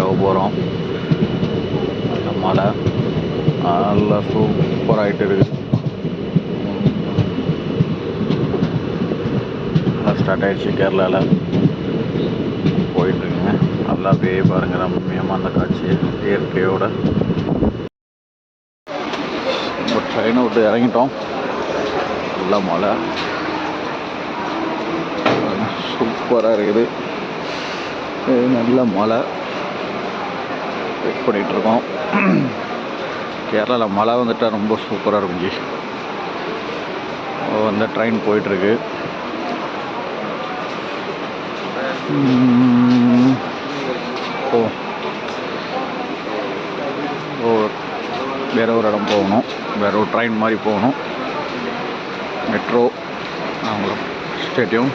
போக போகிறோம். அந்த மலை நல்லா சூப்பராகிட்டு இருக்குது. நல்லா ஸ்டார்ட் ஆகிடுச்சு. கேரளாவில் போயிட்டுருக்குங்க. நல்லா அப்படியே பாருங்கள் ரம்மியமாக அந்த காட்சி இயற்கையோட. இப்போ ட்ரெயினை விட்டு இறங்கிட்டோம். நல்லா மலை சூப்பராக இருக்குது. நல்ல மலை வெயிட் பண்ணிகிட்ருக்கோம். கேரளாவில் மழை வந்துட்டால் ரொம்ப சூப்பராக இருக்கும் ஜி. அந்த ட்ரெயின் போயிட்டுருக்கு. வேறு ஒரு இடம் போகணும். வேறு ஒரு ட்ரெயின் மாதிரி போகணும். மெட்ரோ அவங்கள ஸ்டேடியம்